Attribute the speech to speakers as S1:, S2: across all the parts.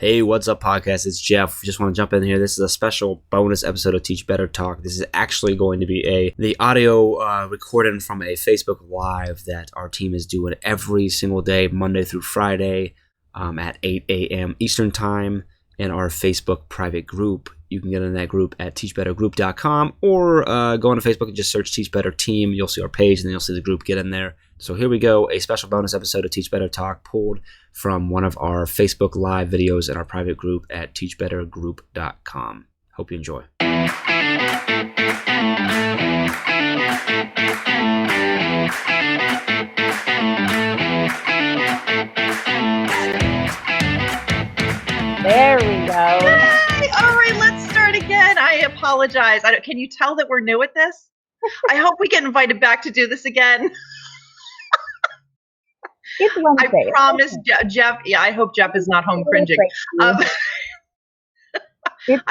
S1: Hey, what's up, podcast? It's Jeff. Just want to jump in here. This is a special bonus episode of Teach Better Talk. This is actually going to be the audio recording from a Facebook Live that our team is doing every single day, Monday through Friday, at 8 a.m. Eastern Time in our Facebook private group. You can get in that group at teachbettergroup.com or go on to Facebook and just search Teach Better Team. You'll see our page and then you'll see the group. Get in there. So here we go, a special bonus episode of Teach Better Talk pulled from one of our Facebook Live videos in our private group at teachbettergroup.com. Hope you enjoy.
S2: There we go.
S3: Yay! All right, let's start again. I apologize. Can you tell that we're new at this? I hope we get invited back to do this again.
S2: It's Wednesday.
S3: I promise, Jeff. Yeah, I hope Jeff is not home cringing. I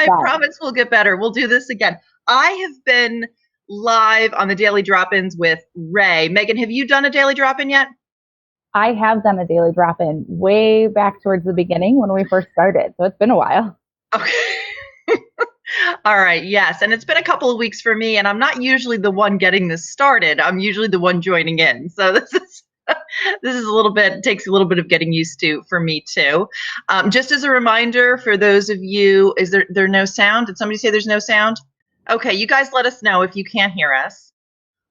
S3: promise we'll get better. We'll do this again. I have been live on the Daily Drop-Ins with Ray. Megan, have you done a Daily Drop-In yet?
S2: I have done a Daily Drop-In way back towards the beginning when we first started. So it's been a while.
S3: Okay. All right. Yes. And it's been a couple of weeks for me, and I'm not usually the one getting this started. I'm usually the one joining in. So this is takes a little bit of getting used to for me too. Just as a reminder for those of you, is there no sound? Did somebody say there's no sound? Okay, you guys let us know if you can't hear us.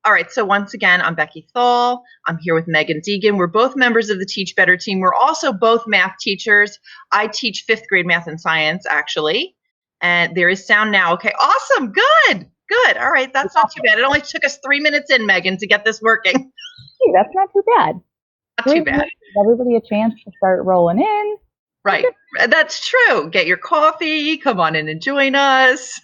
S3: All right, so once again, I'm Becky Thal. I'm here with Megan Deegan. We're both members of the Teach Better team. We're also both math teachers. I teach 5th grade math and science, actually. And there is sound now. Okay, awesome, good. All right, that's not too bad. It only took us 3 minutes in, Megan, to get this working.
S2: Hey, that's not too bad.
S3: Not too bad.
S2: Give everybody a chance to start rolling in.
S3: Right. That's true. Get your coffee. Come on in and join us.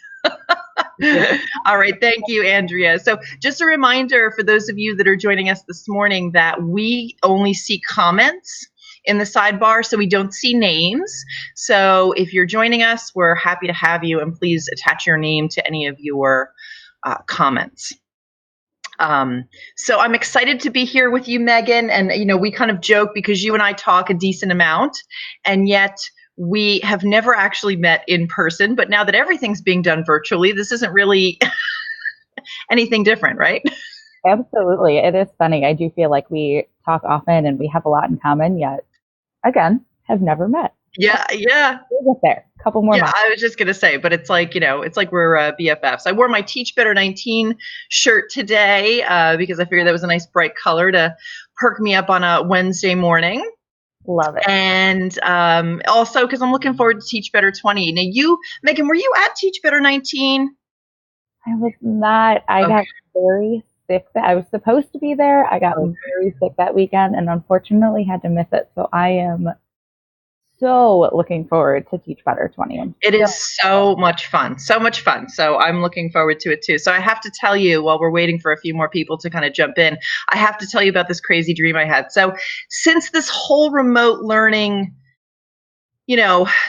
S3: All right. Thank you, Andrea. So just a reminder for those of you that are joining us this morning that we only see comments in the sidebar, so we don't see names. So if you're joining us, we're happy to have you, and please attach your name to any of your comments. So I'm excited to be here with you, Megan. And, we kind of joke because you and I talk a decent amount, and yet we have never actually met in person. But now that everything's being done virtually, this isn't really anything different, right?
S2: Absolutely. It is funny. I do feel like we talk often and we have a lot in common, yet, again, have never met.
S3: Yeah.
S2: We'll get there. A couple more months.
S3: I was just going to say, but it's like, we're BFFs. I wore my Teach Better 19 shirt today because I figured that was a nice bright color to perk me up on a Wednesday morning.
S2: Love it.
S3: And also because I'm looking forward to Teach Better 20. Now you, Megan, were you at Teach Better 19?
S2: I was not. I got very sick. I was supposed to be there. I got very sick that weekend and unfortunately had to miss it. So I am so looking forward to Teach Better 20.
S3: It is so much fun. So I'm looking forward to it too. So I have to tell you, while we're waiting for a few more people to kind of jump in, I have to tell you about this crazy dream I had. So since this whole remote learning,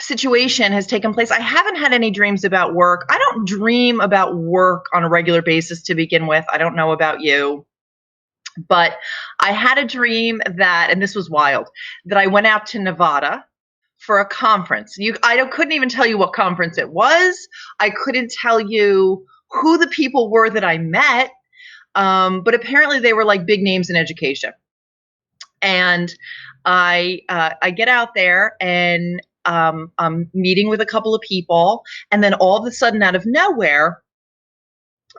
S3: situation has taken place, I haven't had any dreams about work. I don't dream about work on a regular basis to begin with. I don't know about you. But I had a dream that, and this was wild, that I went out to Nevada for a conference. I couldn't even tell you what conference it was. I couldn't tell you who the people were that I met. But apparently they were like big names in education. And I get out there and I'm meeting with a couple of people. And then all of a sudden, out of nowhere,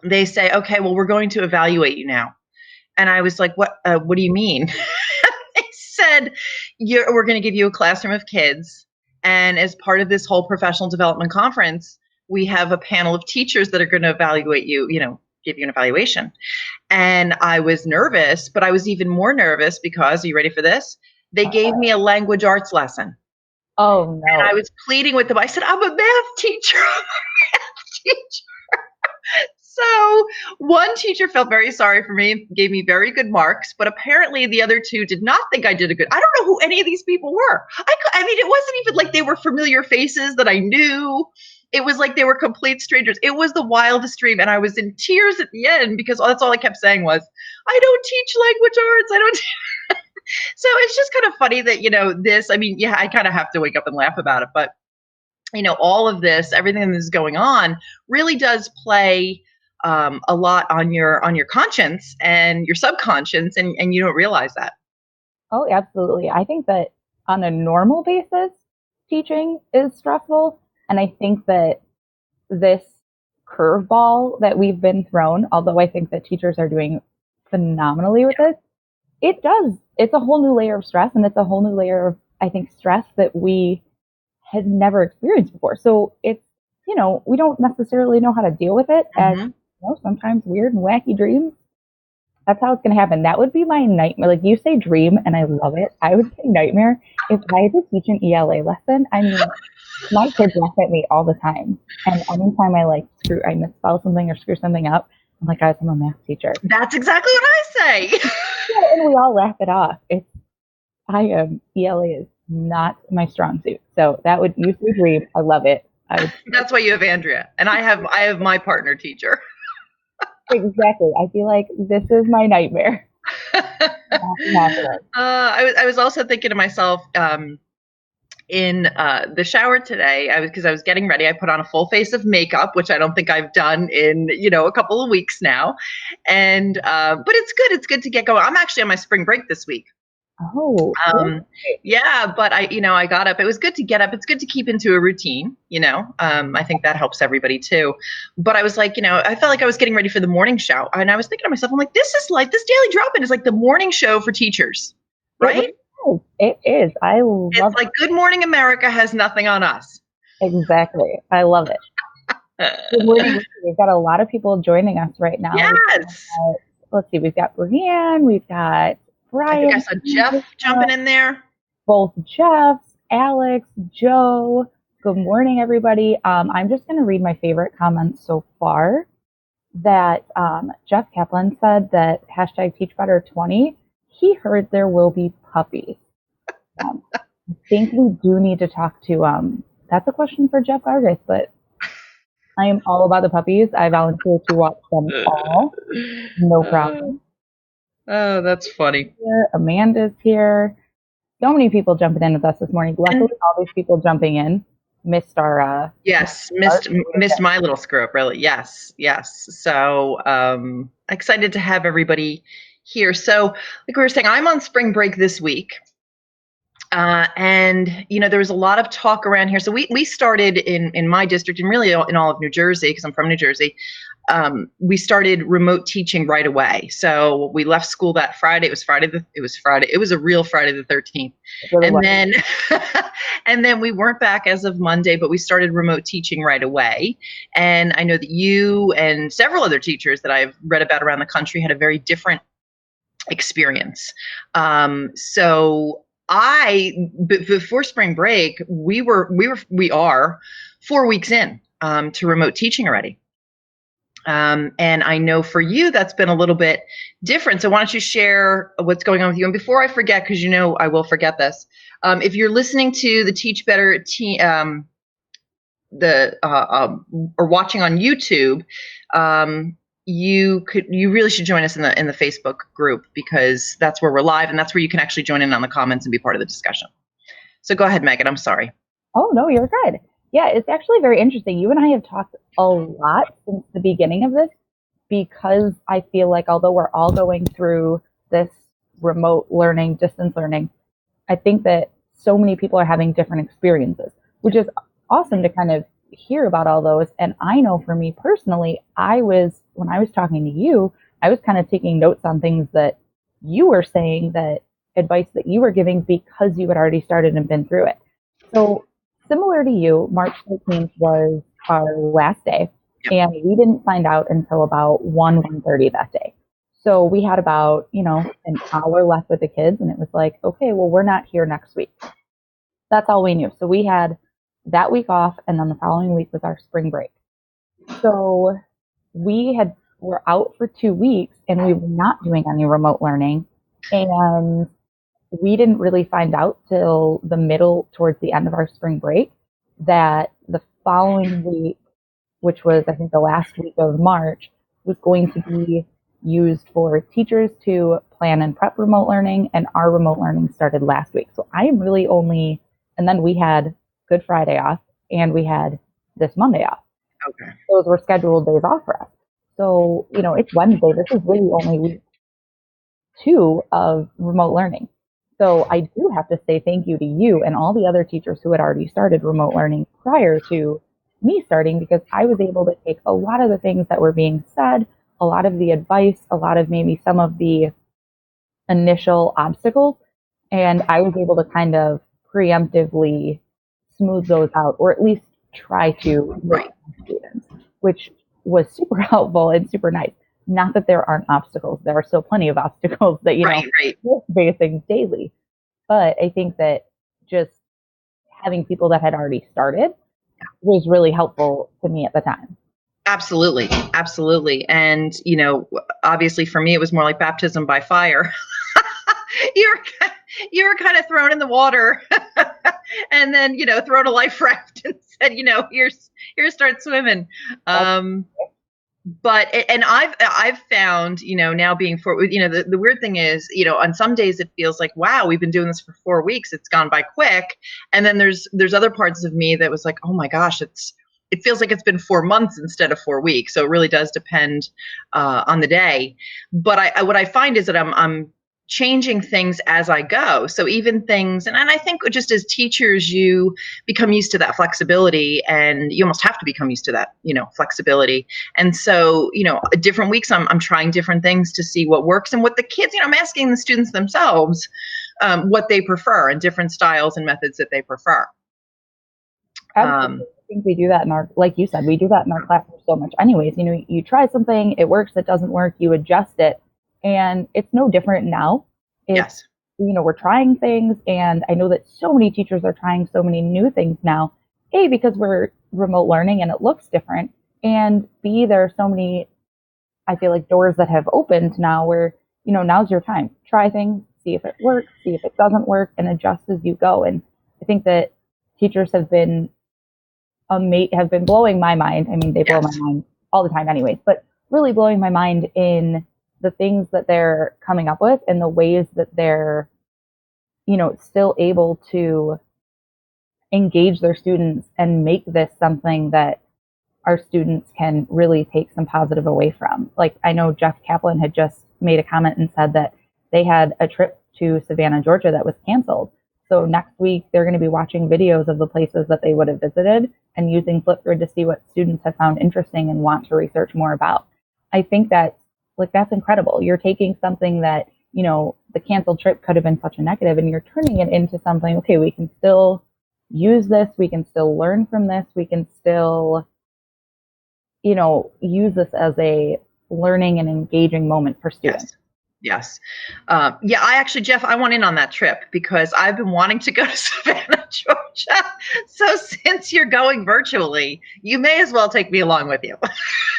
S3: they say, okay, well, we're going to evaluate you now. And I was like, what do you mean? They said, we're going to give you a classroom of kids. And as part of this whole professional development conference, we have a panel of teachers that are going to evaluate you, give you an evaluation. And I was nervous, but I was even more nervous because, are you ready for this? They gave me a language arts lesson.
S2: Oh, no.
S3: And I was pleading with them. I said, I'm a math teacher. So one teacher felt very sorry for me, gave me very good marks, but apparently the other two did not think I did a good. I don't know who any of these people were. I mean, it wasn't even like they were familiar faces that I knew. It was like they were complete strangers. It was the wildest dream. And I was in tears at the end because that's all I kept saying was, I don't teach language arts. I don't. So it's just kind of funny that, this, I mean, yeah, I kind of have to wake up and laugh about it, but all of this, everything that is going on really does play a lot on your conscience and your subconscious, and you don't realize that.
S2: Oh, absolutely. I think that on a normal basis, teaching is stressful. And I think that this curveball that we've been thrown, although I think that teachers are doing phenomenally with this, it's a whole new layer of stress, and it's a whole new layer of, I think, stress that we had never experienced before. So it's, we don't necessarily know how to deal with it.
S3: Mm-hmm.
S2: And, sometimes weird and wacky dreams. That's how it's going to happen. That would be my nightmare. Like, you say dream, and I love it. I would say nightmare. If I had to teach an ELA lesson, I mean, my kids laugh at me all the time. And anytime I misspell something or screw something up, I'm like, guys, I'm a math teacher.
S3: That's exactly what I say.
S2: Yeah, and we all laugh it off. ELA is not my strong suit. So that would, you say dream. I love it.
S3: That's why you have Andrea, and I have my partner teacher.
S2: Exactly. I feel like this is my nightmare.
S3: I was also thinking to myself, in the shower today, because I was getting ready. I put on a full face of makeup, which I don't think I've done in a couple of weeks now, and but it's good. It's good to get going. I'm actually on my spring break this week.
S2: Oh.
S3: Yeah, but I got up. It was good to get up. It's good to keep into a routine. I think that helps everybody too. But I was like, I felt like I was getting ready for the morning show, and I was thinking to myself, I'm like, this Daily Drop-In is like the morning show for teachers, right?
S2: It is. I love it.
S3: It's like Good Morning America has nothing on us.
S2: Exactly. I love it. Good morning. We've got a lot of people joining us right now.
S3: Yes.
S2: Let's see. We've got Brianne. We've got Brian.
S3: I think I saw Jeff jumping in there.
S2: Both Jeffs, Alex, Joe. Good morning, everybody. I'm just going to read my favorite comments so far. That Jeff Kaplan said that #TeachBetter20. He heard there will be puppies. I think we do need to talk to, that's a question for Jeff Gargis, but I am all about the puppies. I volunteer to watch them all. No problem.
S3: Oh, that's funny.
S2: Amanda's here. So many people jumping in with us this morning. Luckily, all these people jumping in missed our...
S3: missed my little screw up, really. Yes. So excited to have everybody here. So like we were saying, I'm on spring break this week. And there was a lot of talk around here. So we started in my district, and really in all of New Jersey, because I'm from New Jersey. We started remote teaching right away. So we left school that Friday. It was Friday. It was a real Friday the 13th. And then we weren't back as of Monday, but we started remote teaching right away. And I know that you and several other teachers that I've read about around the country had a very different experience. So before spring break, we are 4 weeks in to remote teaching already. And I know for you, that's been a little bit different. So why don't you share what's going on with you? And before I forget, because I will forget this, if you're listening to the Teach Better or watching on YouTube, you really should join us in the Facebook group, because that's where we're live, and that's where you can actually join in on the comments and be part of the discussion. So go ahead, Megan. I'm sorry.
S2: Oh, no, you're good. Yeah, it's actually very interesting. You and I have talked a lot since the beginning of this, because I feel like although we're all going through this remote learning, distance learning, I think that so many people are having different experiences, which is awesome to kind of hear about all those. And I know for me personally, when I was talking to you, I was kind of taking notes on things that you were saying, that advice that you were giving, because you had already started and been through it. So similar to you, March 13th was our last day, and we didn't find out until about 1:30 that day. So we had about, an hour left with the kids, and it was like, okay, well, we're not here next week. That's all we knew. So we had that week off, and then the following week was our spring break. So we're out for 2 weeks, and we were not doing any remote learning, and we didn't really find out till the middle, towards the end of our spring break, that the following week, which was I think the last week of March, was going to be used for teachers to plan and prep remote learning, and our remote learning started last week. So I am really only, and then we had Good Friday off, and we had this Monday off.
S3: Okay.
S2: Those were scheduled days off for us. So, it's Wednesday. This is really only week 2 of remote learning. So I do have to say thank you to you and all the other teachers who had already started remote learning prior to me starting, because I was able to take a lot of the things that were being said, a lot of the advice, a lot of maybe some of the initial obstacles, and I was able to kind of preemptively smooth those out, or at least try to with students, which was super helpful and super nice. Not that there aren't obstacles. There are still plenty of obstacles that, we're facing daily. But I think that just having people that had already started was really helpful to me at the time.
S3: Absolutely. Absolutely. And, obviously for me, it was more like baptism by fire. You were kind of thrown in the water and then, thrown a life raft and said, here, start swimming. But I've found, now being the weird thing is, on some days it feels like, wow, we've been doing this for 4 weeks. It's gone by quick. And then there's other parts of me that was like, oh my gosh, it feels like it's been 4 months instead of 4 weeks. So it really does depend on the day. But what I find is that I'm changing things as I go. So even things, and I think just as teachers, you become used to that flexibility, and you almost have to become used to that, flexibility. And so, different weeks I'm trying different things to see what works, and what the kids, I'm asking the students themselves what they prefer, and different styles and methods that they prefer.
S2: Absolutely. I think we do that in our, like you said, we do that in our classroom so much anyways. You try something, it works, it doesn't work, you adjust it. And it's no different now.
S3: Yes.
S2: We're trying things, and I know that so many teachers are trying so many new things now. A, because we're remote learning and it looks different. And B, there are so many, I feel like, doors that have opened now where, now's your time. Try things, see if it works, see if it doesn't work, and adjust as you go. And I think that teachers have been blowing my mind. I mean, they blow my mind all the time anyways, but really blowing my mind in the things that they're coming up with and the ways that they're, still able to engage their students and make this something that our students can really take some positive away from. Like, I know Jeff Kaplan had just made a comment and said that they had a trip to Savannah, Georgia that was canceled. So next week, they're going to be watching videos of the places that they would have visited and using Flipgrid to see what students have found interesting and want to research more about. I think that's incredible. You're taking something that, the canceled trip could have been such a negative, and you're turning it into something, okay, we can still use this, we can still learn from this, we can still, use this as a learning and engaging moment for students.
S3: Yes. I actually, Jeff, I want in on that trip because I've been wanting to go to Savannah, Georgia. So since you're going virtually, you may as well take me along with you.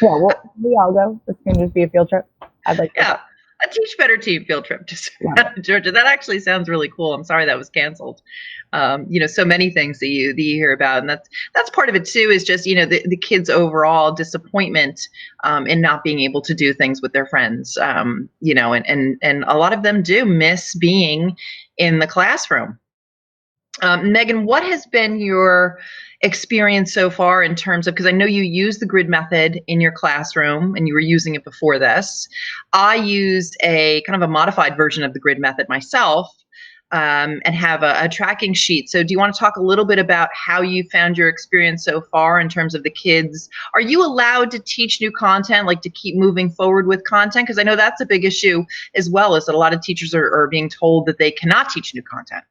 S2: Yeah, we all go. It's going to just be a field trip. I'd like to.
S3: Yeah. A Teach Better Team field trip to Savannah, Georgia. That actually sounds really cool. I'm sorry that was canceled. So many things that you hear about, and that's part of it too. Is just the kids' overall disappointment in not being able to do things with their friends. And a lot of them do miss being in the classroom. Megan, what has been your experience so far in terms of, because I know you use the grid method in your classroom and you were using it before this. I used a kind of a modified version of the grid method myself and have a tracking sheet. So do you want to talk a little bit about how you found your experience so far in terms of the kids? Are you allowed to teach new content, like to keep moving forward with content? Because I know that's a big issue as well, is that a lot of teachers are being told that they cannot teach new content.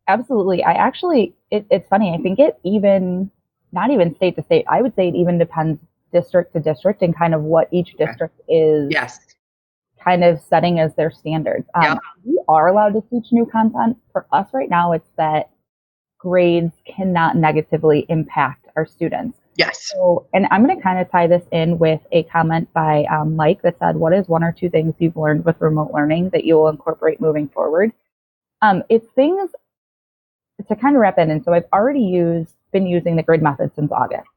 S2: Absolutely. I actually, it's funny. I think it even, not even state to state, I would say it even depends district to district and kind of what each district is kind of setting as their standards. We are allowed to teach new content. For us right now, it's that grades cannot negatively impact our students.
S3: Yes.
S2: So, and I'm going to kind of tie this in with a comment by Mike that said, what is 1 or 2 things you've learned with remote learning that you will incorporate moving forward? It's things to kind of wrap that in. So I've already been using the grid method since August.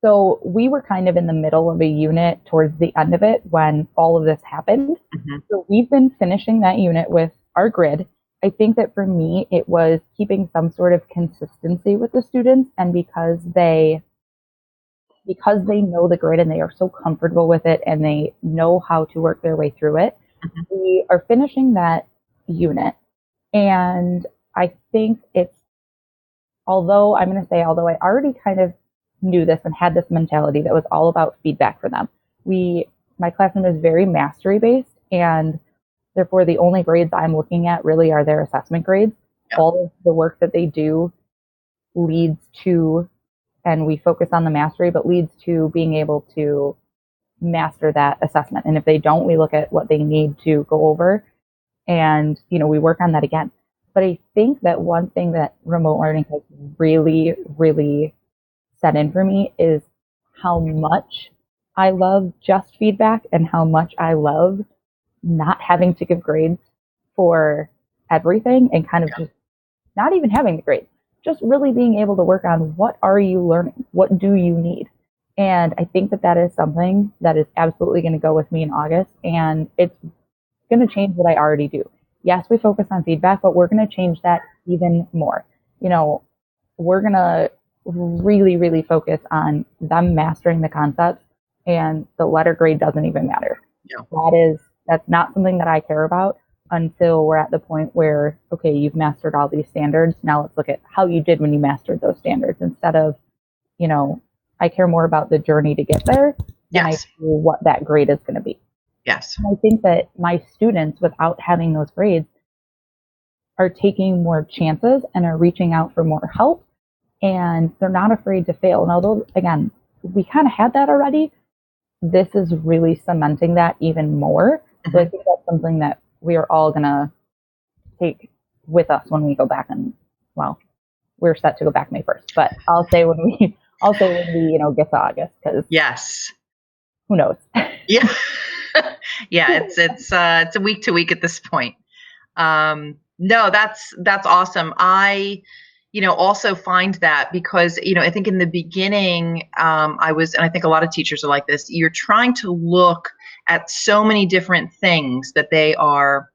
S2: So we were kind of in the middle of a unit towards the end of it when all of this happened.
S3: Mm-hmm.
S2: So we've been finishing that unit with our grid. I think that for me, it was keeping some sort of consistency with the students, and because they know the grid and they are so comfortable with it and they know how to work their way through it,
S3: Mm-hmm.
S2: we are finishing that unit. And I think although I I already kind of knew this and had this mentality that was all about feedback for them. My classroom is very mastery based, and therefore the only grades I'm looking at really are their assessment grades.
S3: Yeah.
S2: All of the work that they do leads to, and we focus on the mastery, but leads to being able to master that assessment. And if they don't, we look at what they need to go over, and we work on that again. But I think that one thing that remote learning has really, really set in for me is how much I love just feedback and how much I love not having to give grades for everything, and kind of just not even having the grades, just really being able to work on what are you learning? What do you need? And I think that is something that is absolutely going to go with me in August, and it's going to change what I already do. Yes, we focus on feedback, but we're going to change that even more. We're going to really, really focus on them mastering the concepts, and the letter grade doesn't even matter.
S3: Yeah.
S2: That's not something that I care about until we're at the point where, okay, you've mastered all these standards. Now let's look at how you did when you mastered those standards, instead of, I care more about the journey to get there than I do what that grade is going to be.
S3: Yes.
S2: And I think that my students, without having those grades, are taking more chances and are reaching out for more help, and they're not afraid to fail. And although, again, we kind of had that already, this is really cementing that even more. Mm-hmm. So I think that's something that we are all going to take with us when we go back. And, well, we're set to go back May 1st, but I'll say when we get to August, because
S3: yes,
S2: who knows?
S3: Yeah. Yeah, it's a week to week at this point. No, that's awesome. I also find that because, I think in the beginning, and I think a lot of teachers are like this, you're trying to look at so many different things that they're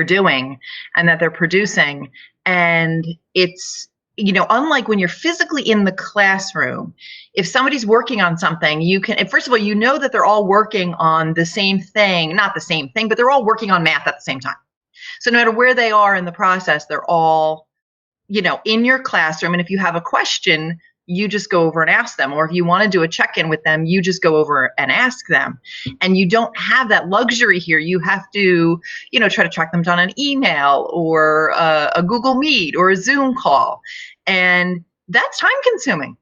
S3: doing and that they're producing. And it's, unlike when you're physically in the classroom, if somebody's working on something, you can, first of all, that they're all working on the same thing, not the same thing, but they're all working on math at the same time. So no matter where they are in the process, they're all, in your classroom. And if you have a question, you just go over and ask them. Or if you want to do a check-in with them, you just go over and ask them. And you don't have that luxury here. You have to, try to track them down an email or a Google Meet or a Zoom call. And that's time consuming.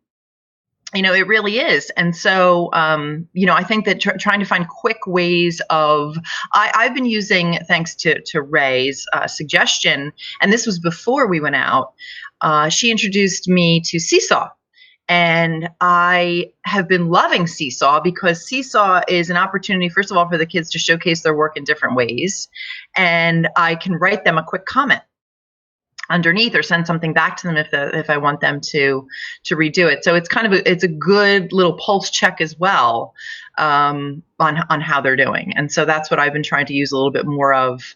S3: It really is. And so, I think that trying to find quick ways of, I've been using, thanks to Ray's suggestion, and this was before we went out, she introduced me to Seesaw. And I have been loving Seesaw because Seesaw is an opportunity, first of all, for the kids to showcase their work in different ways. And I can write them a quick comment underneath or send something back to them if I want them to redo it. So it's a good little pulse check as well on how they're doing. And so that's what I've been trying to use a little bit more of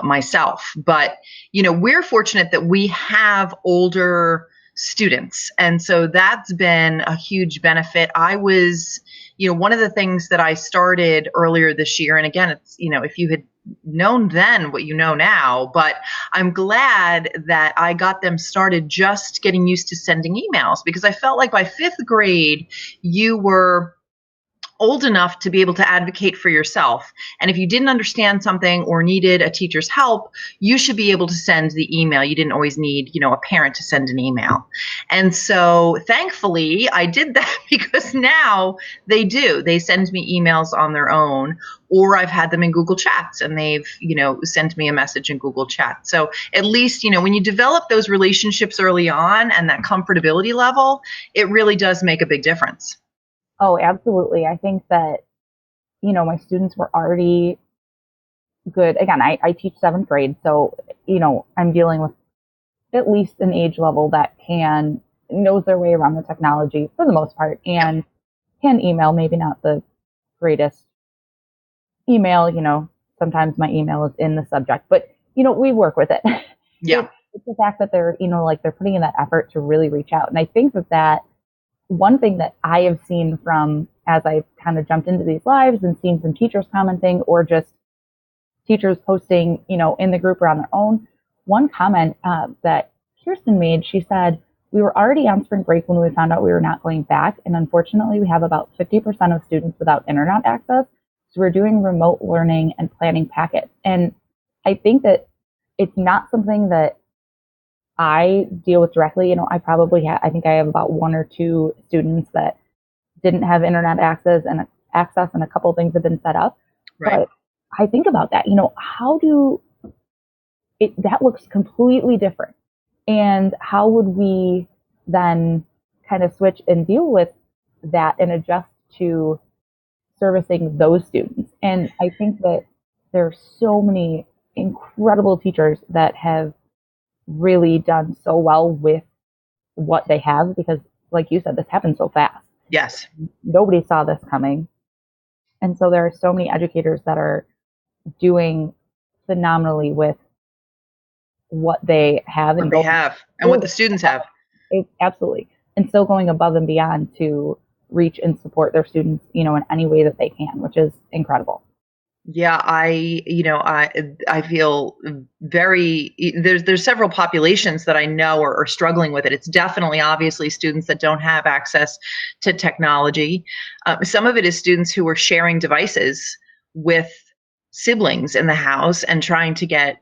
S3: myself. But, we're fortunate that we have older students. And so that's been a huge benefit. I was, one of the things that I started earlier this year, and again, it's, if you had known then what you know now, but I'm glad that I got them started just getting used to sending emails, because I felt like by 5th grade, you were old enough to be able to advocate for yourself. And if you didn't understand something or needed a teacher's help, you should be able to send the email. You didn't always need, a parent to send an email. And so thankfully I did that, because now they do. They send me emails on their own, or I've had them in Google Chats and they've, sent me a message in Google Chat. So at least, when you develop those relationships early on and that comfortability level, it really does make a big difference.
S2: Oh, absolutely. I think that, my students were already good. Again, I teach 7th grade, so, I'm dealing with at least an age level that can knows their way around the technology for the most part and can email, maybe not the greatest email, sometimes my email is in the subject, but we work with it.
S3: Yeah.
S2: It's the fact that they're, they're putting in that effort to really reach out. And I think that one thing that I have seen from as I've kind of jumped into these lives and seen some teachers commenting or just teachers posting, in the group or on their own, one comment that Kirsten made, she said, we were already on spring break when we found out we were not going back. And unfortunately, we have about 50% of students without internet access. So we're doing remote learning and planning packets. And I think that it's not something that I deal with directly. I think I have about 1 or 2 students that didn't have internet access and a couple of things have been set up.
S3: Right.
S2: But I think about that, that looks completely different. And how would we then kind of switch and deal with that and adjust to servicing those students? And I think that there are so many incredible teachers that have really done so well with what they have because, like you said, this happened so fast.
S3: Yes.
S2: Nobody saw this coming. And so there are so many educators that are doing phenomenally with what they have
S3: and what the students have.
S2: Absolutely. And still going above and beyond to reach and support their students, in any way that they can, which is incredible.
S3: Yeah, I feel very, there's several populations that I know are struggling with it. It's definitely obviously students that don't have access to technology. Some of it is students who are sharing devices with siblings in the house and trying to get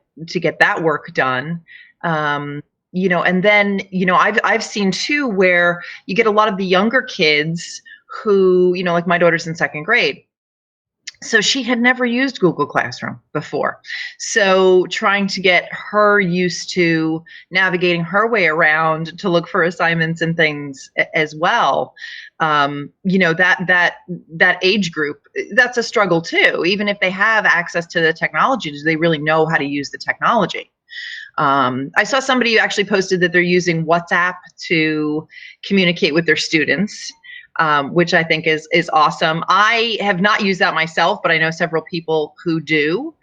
S3: that work done. And then, I've seen too where you get a lot of the younger kids who, like my daughter's in 2nd grade. So she had never used Google Classroom before. So trying to get her used to navigating her way around to look for assignments and things as well. That age group, that's a struggle too. Even if they have access to the technology, do they really know how to use the technology? I saw somebody who actually posted that they're using WhatsApp to communicate with their students. Which I think is awesome. I have not used that myself, but I know several people who do.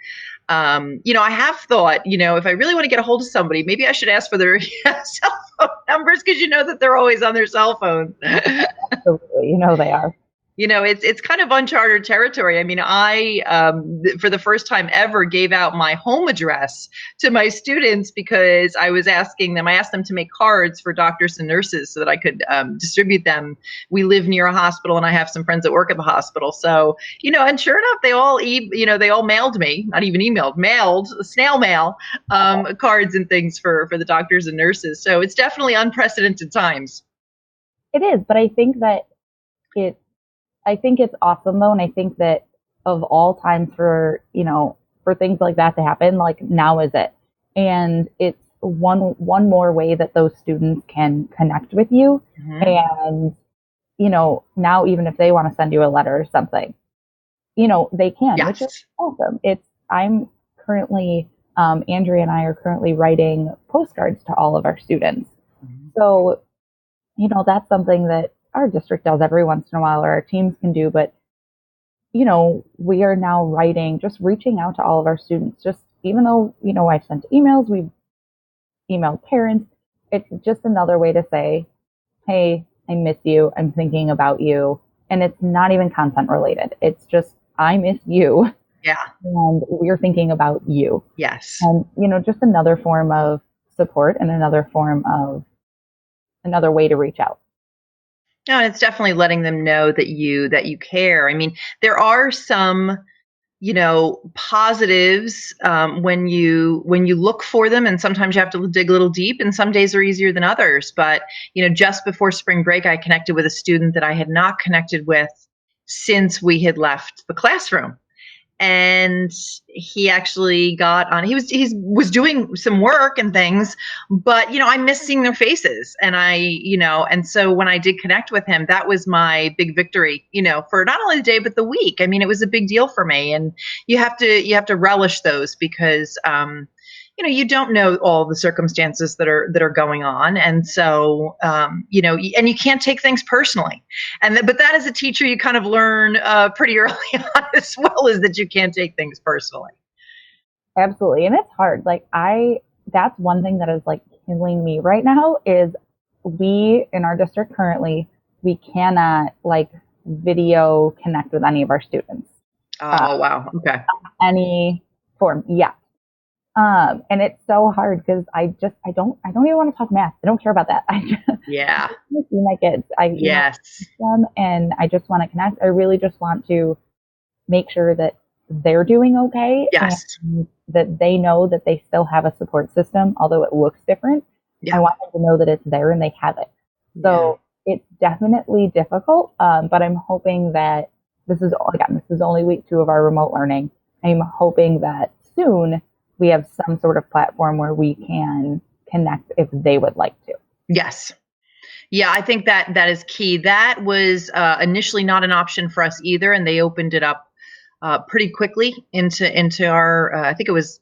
S3: I have thought, if I really want to get a hold of somebody, maybe I should ask for their cell phone numbers because that they're always on their cell phone.
S2: Absolutely, they are.
S3: It's kind of uncharted territory. I mean, I, for the first time ever, gave out my home address to my students because I asked them to make cards for doctors and nurses so that I could distribute them. We live near a hospital and I have some friends that work at the hospital. So, and sure enough, they all mailed me, not even emailed, mailed, snail mail, cards and things for the doctors and nurses. So it's definitely unprecedented times.
S2: It is, but I think that I think it's awesome though, and I think that of all times for things like that to happen, like now is it. And it's one more way that those students can connect with you. Mm-hmm. And, now even if they want to send you a letter or something, they can, yes. Which is awesome. I'm currently, Andrea and I are currently writing postcards to all of our students. Mm-hmm. So, that's something that our district does every once in a while, or our teams can do, but we are now reaching out to all of our students, just even though, I've sent emails, we've emailed parents, it's just another way to say, hey, I miss you, I'm thinking about you. And it's not even content related. It's just, I miss you.
S3: Yeah.
S2: And we're thinking about you.
S3: Yes.
S2: And, just another form of support and another way to reach out.
S3: No, and it's definitely letting them know that you care. I mean, there are some, positives when you look for them, and sometimes you have to dig a little deep, and some days are easier than others. But, just before spring break, I connected with a student that I had not connected with since we had left the classroom. And he actually got on, he was doing some work and things, but, I'm missing their faces. And and so when I did connect with him, that was my big victory, for not only the day, but the week. I mean, it was a big deal for me, and you have to relish those because, you don't know all the circumstances that are going on, and so and you can't take things personally, but that as a teacher you kind of learn pretty early on as well, is that you can't take things personally.
S2: Absolutely. And it's hard. That's one thing that is like killing me right now is we in our district currently, we cannot like video connect with any of our students.
S3: Oh, wow. Okay.
S2: Any form. Yeah. And it's so hard because I don't even want to talk math. I don't care about that. I just see my kids.
S3: Yes.
S2: Them and I just want to connect. I really just want to make sure that they're doing okay.
S3: Yes.
S2: And that they know that they still have a support system, although it looks different.
S3: Yeah.
S2: I want them to know that it's there and they have it. So it's definitely difficult. But I'm hoping that this is only week 2 of our remote learning. I'm hoping that soon we have some sort of platform where we can connect if they would like to.
S3: Yes. Yeah, I think that is key. That was initially not an option for us either, and they opened it up pretty quickly into our. I think it was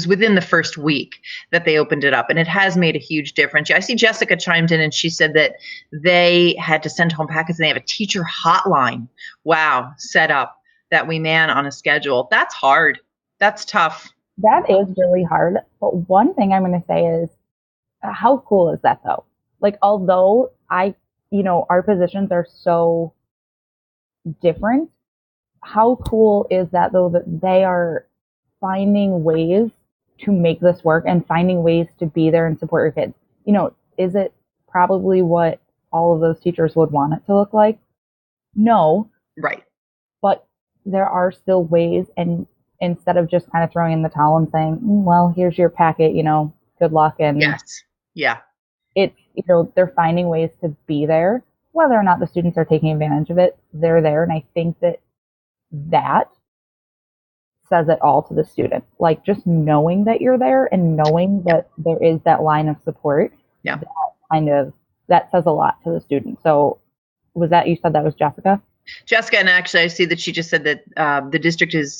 S3: within the first week that they opened it up, and it has made a huge difference. I see Jessica chimed in, and she said that they had to send home packets, and they have a teacher hotline. Wow, set up that we man on a schedule. That's hard. That's tough.
S2: That is really hard. But one thing I'm going to say is, how cool is that though? Like, although our positions are so different, how cool is that though, that they are finding ways to make this work and finding ways to be there and support your kids? Is it probably what all of those teachers would want it to look like? No.
S3: Right.
S2: But there are still ways, and instead of just kind of throwing in the towel and saying, well, here's your packet, good luck. And
S3: yes. Yeah.
S2: It's, they're finding ways to be there, whether or not the students are taking advantage of it, they're there. And I think that says it all to the student. Like, just knowing that you're there and knowing that there is that line of support.
S3: Yeah.
S2: That says a lot to the student. So you said that was Jessica?
S3: Jessica, and actually I see that she just said that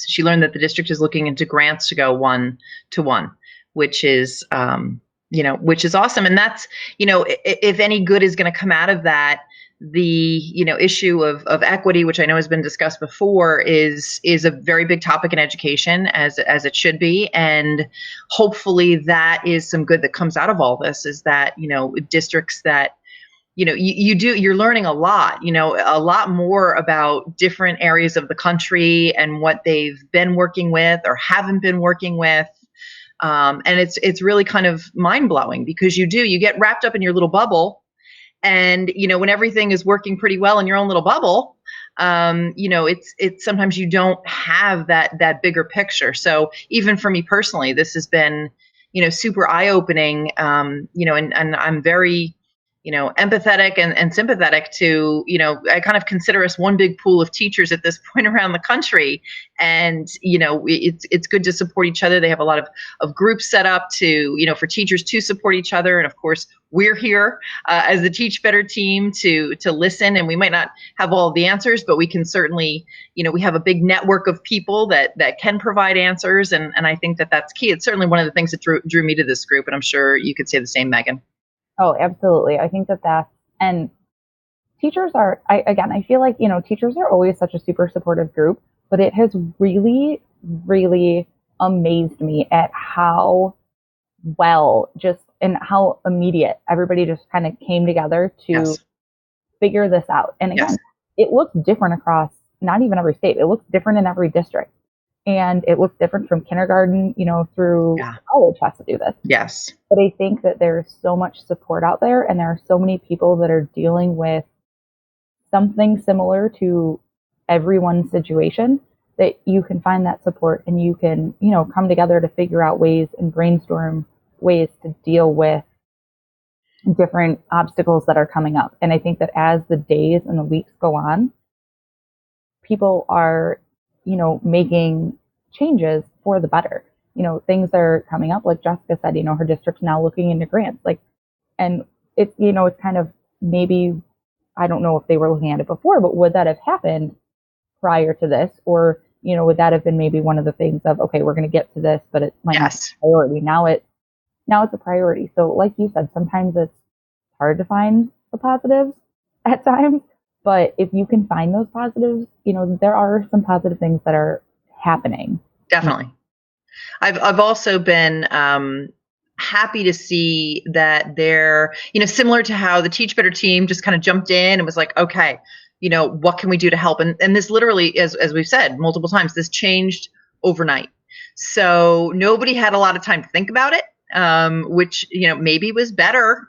S3: she learned that the district is looking into grants to go 1-to-1, which is, which is awesome. And that's, if any good is going to come out of that, the, issue of equity, which I know has been discussed before, is a very big topic in education, as it should be. And hopefully that is some good that comes out of all this, is that, districts that, you're learning a lot more about different areas of the country and what they've been working with or haven't been working with. And it's really kind of mind blowing, because you get wrapped up in your little bubble, and, when everything is working pretty well in your own little bubble, it's sometimes you don't have that bigger picture. So even for me personally, this has been, super eye opening, and I'm very, empathetic and sympathetic to, I kind of consider us one big pool of teachers at this point around the country. And, it's good to support each other. They have a lot of groups set up to, for teachers to support each other. And of course, we're here as the Teach Better team to listen. And we might not have all of the answers, but we can certainly, we have a big network of people that can provide answers. And I think that's key. It's certainly one of the things that drew me to this group. And I'm sure you could say the same, Megan.
S2: Oh, absolutely. I think and teachers are, I feel like, teachers are always such a super supportive group, but it has really, really amazed me at how well and how immediate everybody just kind of came together to figure this out. And again, it looks different across not even every state. It looks different in every district. And it looks different from kindergarten, through college has to do this.
S3: Yes.
S2: But I think that there's so much support out there, and there are so many people that are dealing with something similar to everyone's situation, that you can find that support and you can, come together to figure out ways and brainstorm ways to deal with different obstacles that are coming up. And I think that as the days and the weeks go on, people are, making changes for the better. Things are coming up, like Jessica said, her district's now looking into grants. And it's, it's kind of, maybe, I don't know if they were looking at it before, but would that have happened prior to this? Or would that have been maybe one of the things of, okay, we're going to get to this, but it might not be
S3: Yes.
S2: a priority. Now it's a priority. So like you said, sometimes it's hard to find the positives at times, but if you can find those positives, there are some positive things that are happening.
S3: Definitely. I've also been happy to see that they're, similar to how the Teach Better team just kind of jumped in and was like, okay, what can we do to help? And this literally, as we've said multiple times, this changed overnight. So nobody had a lot of time to think about it, which, maybe was better,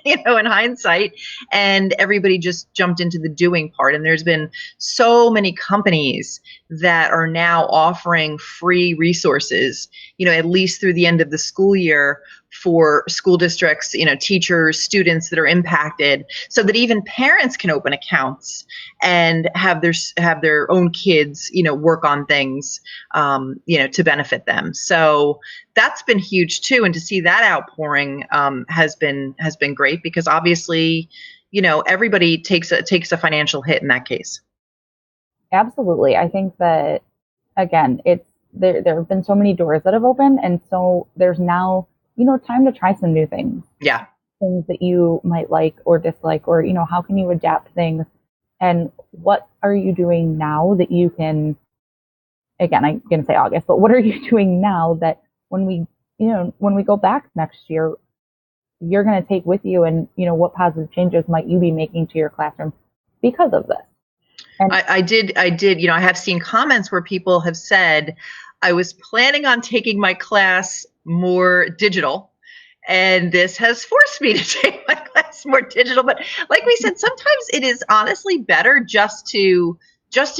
S3: in hindsight. And everybody just jumped into the doing part. And there's been so many companies that are now offering free resources, at least through the end of the school year for school districts, teachers, students that are impacted, so that even parents can open accounts and have their own kids, work on things, to benefit them. So that's been huge too. And to see that outpouring has been great, because obviously, everybody takes a financial hit in that case.
S2: Absolutely. I think that, again, there have been so many doors that have opened, and so there's now, time to try some new things.
S3: Yeah.
S2: Things that you might like or dislike, or, how can you adapt things? And what are you doing now that you can, again, I'm going to say August, but what are you doing now that when we go back next year, you're going to take with you, and, what positive changes might you be making to your classroom because of this?
S3: And I did, I have seen comments where people have said, I was planning on taking my class more digital, and this has forced me to take my class more digital. But like we said, sometimes it is honestly better just to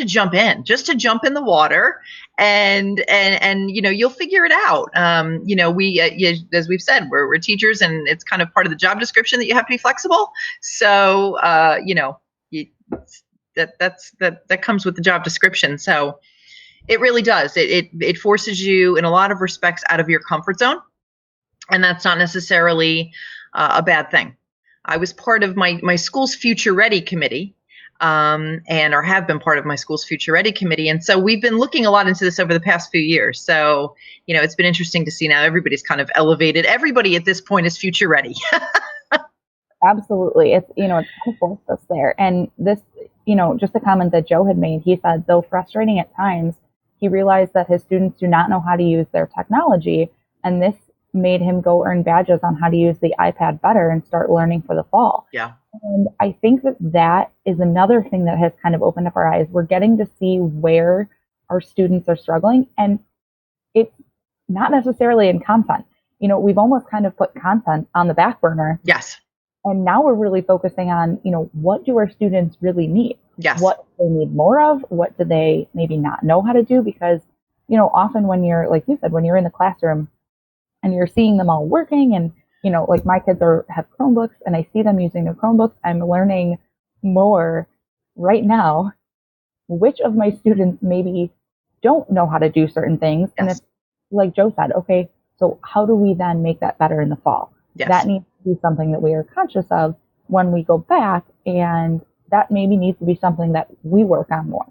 S3: jump in the water, and you'll figure it out. We, as we've said, we're teachers, and it's kind of part of the job description that you have to be flexible. So, that comes with the job description. So it really does. It forces you in a lot of respects out of your comfort zone. And that's not necessarily a bad thing. I was part of my school's Future Ready committee, or have been part of my school's Future Ready committee. And so we've been looking a lot into this over the past few years. So, it's been interesting to see now everybody's kind of elevated. Everybody at this point is future ready.
S2: Absolutely. It's, it's kind of forced us there. And this, just a comment that Joe had made, he said, though frustrating at times, he realized that his students do not know how to use their technology. And this made him go earn badges on how to use the iPad better and start learning for the fall.
S3: Yeah.
S2: And I think that is another thing that has kind of opened up our eyes. We're getting to see where our students are struggling. And it's not necessarily in content. We've almost kind of put content on the back burner.
S3: Yes.
S2: And now we're really focusing on, what do our students really need?
S3: Yes.
S2: What do they need more of? What do they maybe not know how to do? Because, often when you're, like you said, when you're in the classroom and you're seeing them all working, and, like my kids have Chromebooks, and I see them using their Chromebooks, I'm learning more right now which of my students maybe don't know how to do certain things.
S3: Yes.
S2: And it's like Joe said, okay, so how do we then make that better in the fall?
S3: Yes.
S2: That needs to be something that we are conscious of when we go back, and that maybe needs to be something that we work on more.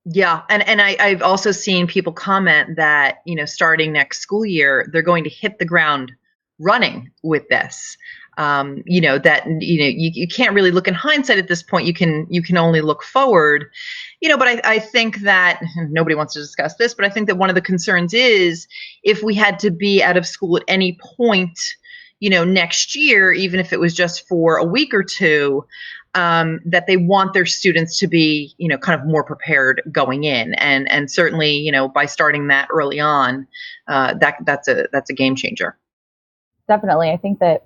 S3: Yeah. And I've also seen people comment that, starting next school year, they're going to hit the ground running with this. You can't really look in hindsight at this point. You can only look forward, but I think that nobody wants to discuss this, but I think that one of the concerns is if we had to be out of school at any point, next year, even if it was just for a week or two, that they want their students to be, kind of more prepared going in. And certainly, by starting that early on, that's a game changer.
S2: Definitely. I think that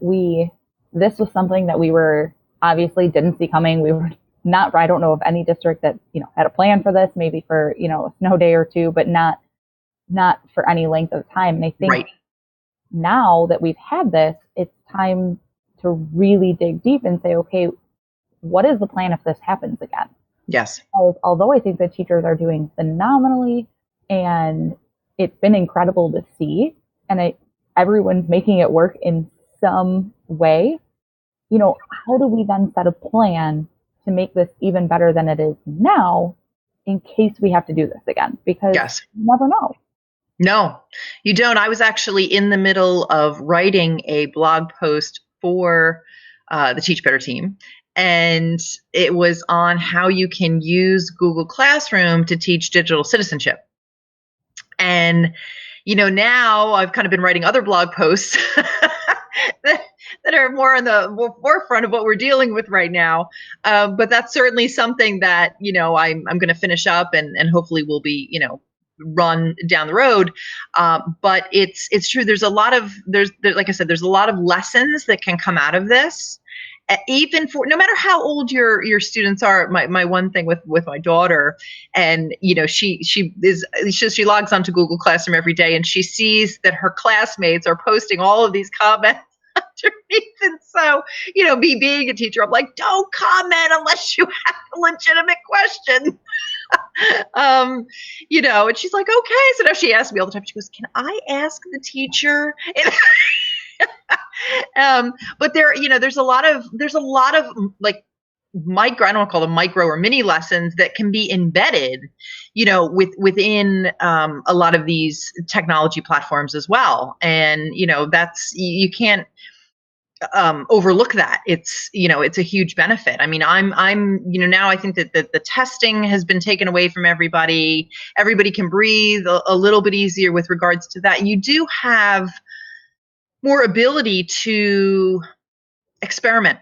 S2: this was something that we were obviously didn't see coming. We were not, I don't know of any district that, had a plan for this, maybe for, a snow day or two, but not for any length of time. And I think
S3: right.
S2: Now that we've had this, it's time to really dig deep and say, okay, what is the plan if this happens again?
S3: Yes.
S2: Although I think the teachers are doing phenomenally, and it's been incredible to see, and everyone's making it work in some way, how do we then set a plan to make this even better than it is now, in case we have to do this again, because
S3: Yes.
S2: you never know.
S3: No, you don't. I was actually in the middle of writing a blog post for the Teach Better team, and it was on how you can use Google Classroom to teach digital citizenship. And, now I've kind of been writing other blog posts that are more on the forefront of what we're dealing with right now. But that's certainly something that, I'm going to finish up and hopefully will be, run down the road. But it's true. There's like I said, there's a lot of lessons that can come out of this. Even for no matter how old your students are. My one thing with my daughter, and she logs onto Google Classroom every day, and she sees that her classmates are posting all of these comments underneath. And so, me being a teacher, I'm like, don't comment unless you have a legitimate question. And she's like, okay. So now she asks me all the time. She goes, can I ask the teacher? But there's a lot of like micro, I don't want to call them micro or mini lessons that can be embedded, within a lot of these technology platforms as well. And, you can't overlook that. It's a huge benefit. I mean, I'm now I think that the testing has been taken away from everybody. Everybody can breathe a little bit easier with regards to that. You do have more ability to experiment.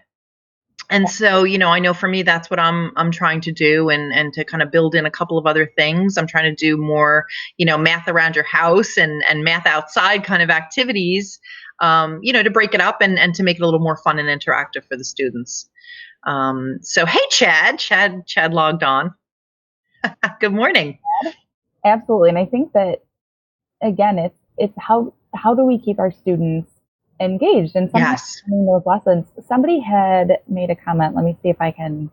S3: And so, I know for me, that's what I'm trying to do, and to kind of build in a couple of other things. I'm trying to do more, math around your house and math outside kind of activities, to break it up and to make it a little more fun and interactive for the students. So, hey, Chad logged on. Good morning.
S2: Absolutely. And I think that, again, it's how do we keep our students engaged? And sometimes in those lessons, somebody had made a comment. Let me see if I can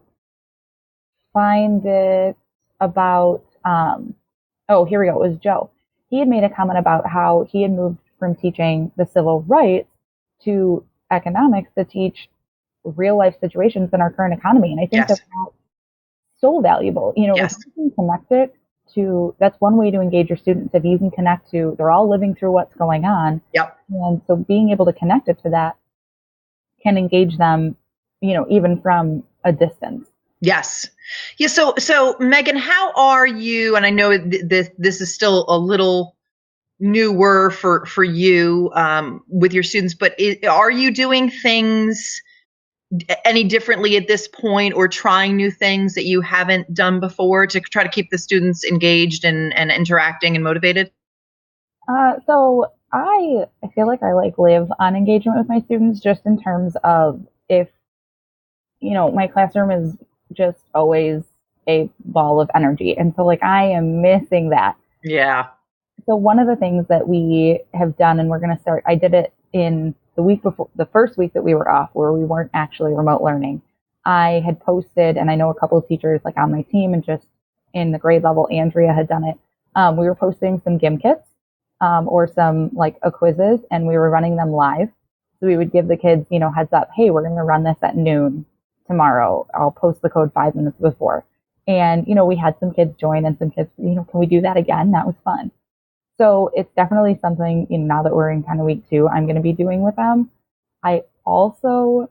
S2: find it about, here we go. It was Joe. He had made a comment about how he had moved from teaching the civil rights to economics to teach real life situations in our current economy. And I think that's so valuable. If you can connect it to, that's one way to engage your students. If you can connect to, they're all living through what's going on.
S3: Yep.
S2: And so being able to connect it to that can engage them, even from a distance.
S3: Yes. Yeah. So Megan, how are you? And I know this is still a little newer for you with your students, but are you doing things any differently at this point, or trying new things that you haven't done before to try to keep the students engaged and interacting and motivated?
S2: So I feel like I live on engagement with my students, just in terms of, if, my classroom is just always a ball of energy. And so I am missing that.
S3: Yeah.
S2: So one of the things that we have done, and we're going to start, I did it in the week before, the first week that we were off, where we weren't actually remote learning. I had posted, and I know a couple of teachers on my team, and just in the grade level, Andrea had done it. We were posting some GIM kits, or some quizzes, and we were running them live. So we would give the kids, heads up, hey, we're going to run this at noon tomorrow. I'll post the code 5 minutes before. And, we had some kids join, and some kids, can we do that again? That was fun. So it's definitely something, now that we're in kind of week 2, I'm going to be doing with them. I also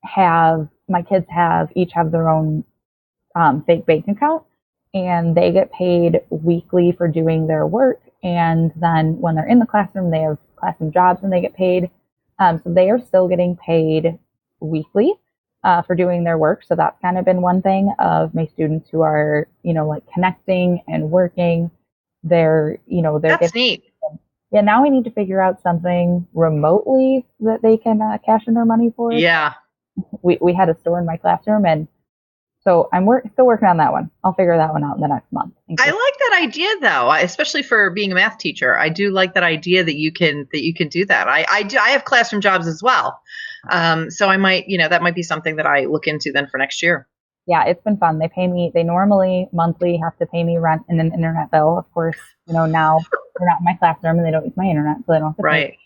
S2: have, my kids each have their own fake bank account, and they get paid weekly for doing their work. And then when they're in the classroom, they have classroom jobs and they get paid. So they are still getting paid weekly for doing their work. So that's kind of been one thing of my students who are, connecting and working. They're
S3: That's neat.
S2: Yeah, now we need to figure out something remotely that they can cash in their money for.
S3: Yeah.
S2: We had a store in my classroom, and so I'm still working on that one. I'll figure that one out in the next month.
S3: I like that idea, though, especially for being a math teacher. I do like that idea that you can do that. I have classroom jobs as well, so I might, that might be something that I look into then for next year.
S2: Yeah, it's been fun. They normally monthly have to pay me rent and an internet bill. Of course, now they're not in my classroom and they don't use my internet, so they don't have to pay.
S3: Right.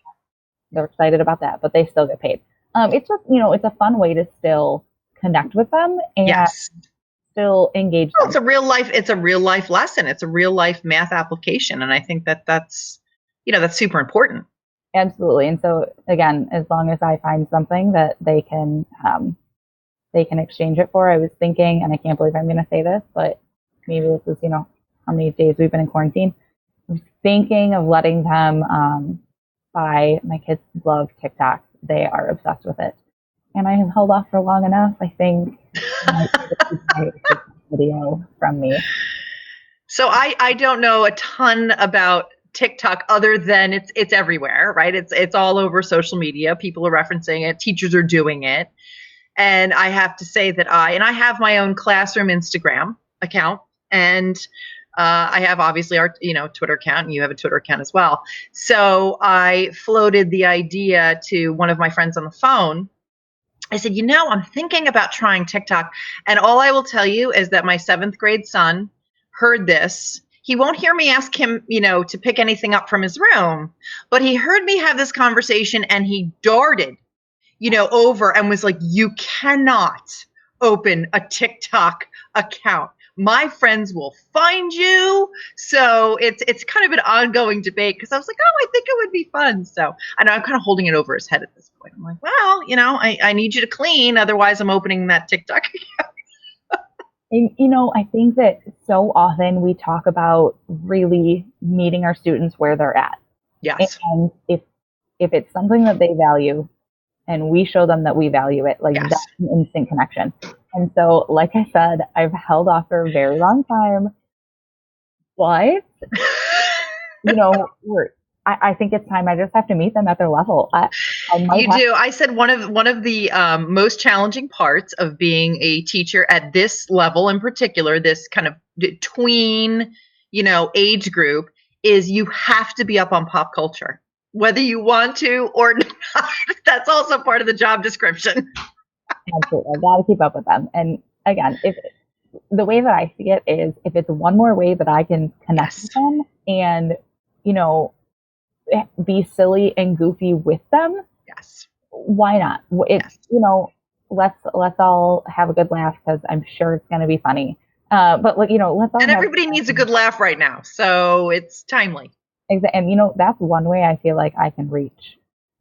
S2: They're excited about that, but they still get paid. It's just, it's a fun way to still connect with them and still engage
S3: Well,
S2: them.
S3: it's a real life lesson. It's a real life math application. And I think that's super important.
S2: Absolutely. And so again, as long as I find something that they can exchange it for, I was thinking, and I can't believe I'm going to say this, but maybe this is, how many days we've been in quarantine. I was thinking of letting them buy, my kids love TikTok. They are obsessed with it. And I have held off for long enough. I think video from me.
S3: So I don't know a ton about TikTok other than it's everywhere, right? It's all over social media. People are referencing it. Teachers are doing it. And I have to say that I have my own classroom Instagram account, and I have obviously our Twitter account, and you have a Twitter account as well. So I floated the idea to one of my friends on the phone. I said, I'm thinking about trying TikTok, and all I will tell you is that my 7th grade son heard this. He won't hear me ask him, to pick anything up from his room, but he heard me have this conversation, and he darted over and was like, you cannot open a TikTok account. My friends will find you. So it's kind of an ongoing debate, because I was like, I think it would be fun. So I know I'm kind of holding it over his head at this point. I'm like, well, I need you to clean. Otherwise, I'm opening that TikTok account.
S2: And, I think that so often we talk about really meeting our students where they're at.
S3: Yes.
S2: And if it's something that they value, and we show them that we value it, like
S3: Yes.
S2: That's an instant connection. And so, like I said, I've held off for a very long time, but, I think it's time. I just have to meet them at their level.
S3: I said one of the most challenging parts of being a teacher at this level in particular, this kind of tween, age group, is you have to be up on pop culture, whether you want to or not. That's also part of the job description.
S2: Absolutely. I got to keep up with them. And again, if the way that I see it is, if it's one more way that I can connect with them and, be silly and goofy with them,
S3: yes,
S2: why not? It's, let's all have a good laugh, because I'm sure it's going to be funny. But let's all.
S3: And everybody needs a good laugh right now, so it's timely.
S2: And that's one way I feel like I can reach.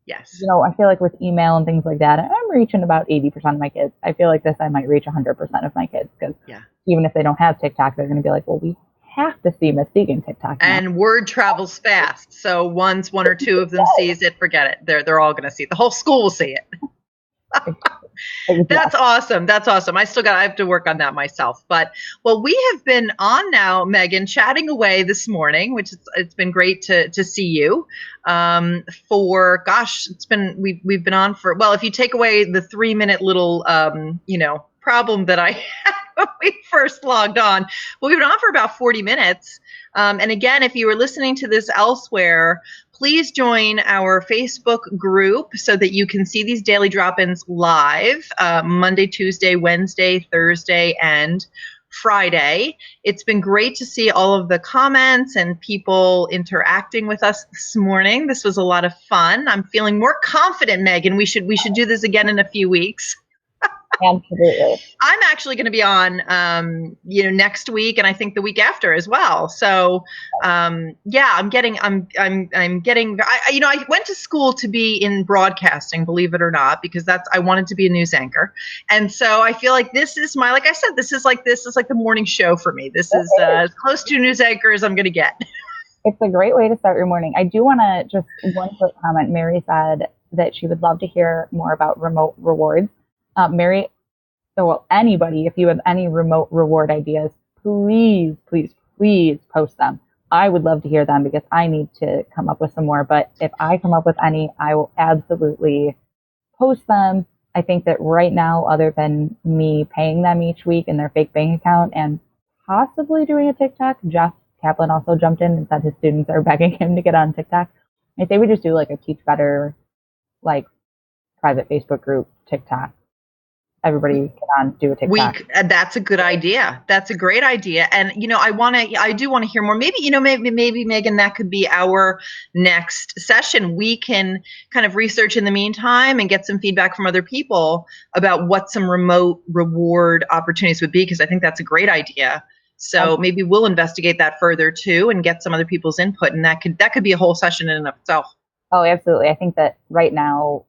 S3: Yes.
S2: I feel like with email and things like that, I'm reaching about 80% of my kids. I feel like this, I might reach 100% of my kids, because even if they don't have TikTok, they're going to be like, well, we have to see Miss Deegan TikTok now.
S3: And word travels fast. So once one or two of them sees it, forget it. They're all going to see it. The whole school will see it. That's awesome. That's awesome. I have to work on that myself. But we have been on now, Megan, chatting away this morning, which it's been great to see you. We've been on for, if you take away the 3-minute little problem that I had when we first logged on, we've been on for about 40 minutes. And again, if you were listening to this elsewhere, please join our Facebook group so that you can see these daily drop-ins live Monday, Tuesday, Wednesday, Thursday, and Friday. It's been great to see all of the comments and people interacting with us this morning. This was a lot of fun. I'm feeling more confident, Megan. We should do this again in a few weeks.
S2: Absolutely.
S3: I'm actually going to be on, next week, and I think the week after as well. So, I went to school to be in broadcasting, believe it or not, because I wanted to be a news anchor. And so I feel like this is like the morning show for me. This is as close to news anchor as I'm going to get.
S2: It's a great way to start your morning. I do want to just one quick comment. Mary said that she would love to hear more about remote rewards. Mary, anybody, if you have any remote reward ideas, please, please, please post them. I would love to hear them, because I need to come up with some more. But if I come up with any, I will absolutely post them. I think that right now, other than me paying them each week in their fake bank account and possibly doing a TikTok, Jeff Kaplan also jumped in and said his students are begging him to get on TikTok. I say we just do like a Teach Better, like private Facebook group TikTok. everybody get on, do a TikTok.
S3: That's a good idea. That's a great idea. And, I do want to hear more. Maybe, maybe Megan, that could be our next session. We can kind of research in the meantime and get some feedback from other people about what some remote reward opportunities would be, because I think that's a great idea. So maybe we'll investigate that further too and get some other people's input. And that could be a whole session in and of itself.
S2: Oh, absolutely. I think that right now,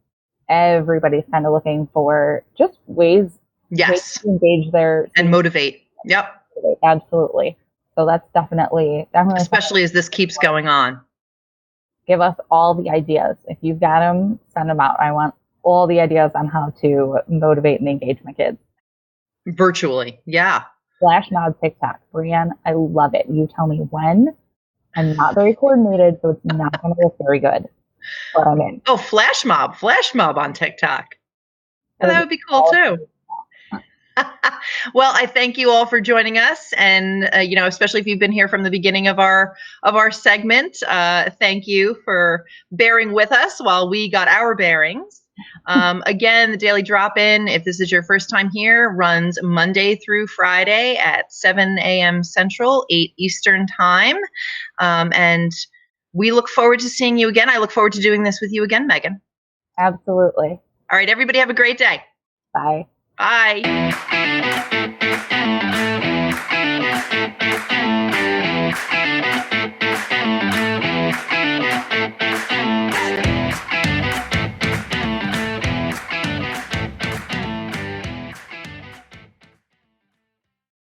S2: everybody's kind of looking for just ways to engage
S3: and motivate. Yep.
S2: Absolutely. So that's definitely
S3: especially as this keeps going on.
S2: Give us all the ideas. If you've got them, send them out. I want all the ideas on how to motivate and engage my kids.
S3: Virtually. Yeah.
S2: Flash mob TikTok. Brianne, I love it. You tell me when. I'm not very coordinated, so it's not going to look very good. But I'm in.
S3: Oh, flash mob on TikTok. That would be cool too. Well, I thank you all for joining us, and especially if you've been here from the beginning of our segment. Thank you for bearing with us while we got our bearings. Again, the Daily Drop-In, if this is your first time here, runs Monday through Friday at 7 a.m. Central, 8 Eastern Time. And we look forward to seeing you again. I look forward to doing this with you again, Megan.
S2: Absolutely.
S3: All right, everybody have a great day.
S2: Bye.
S3: Bye.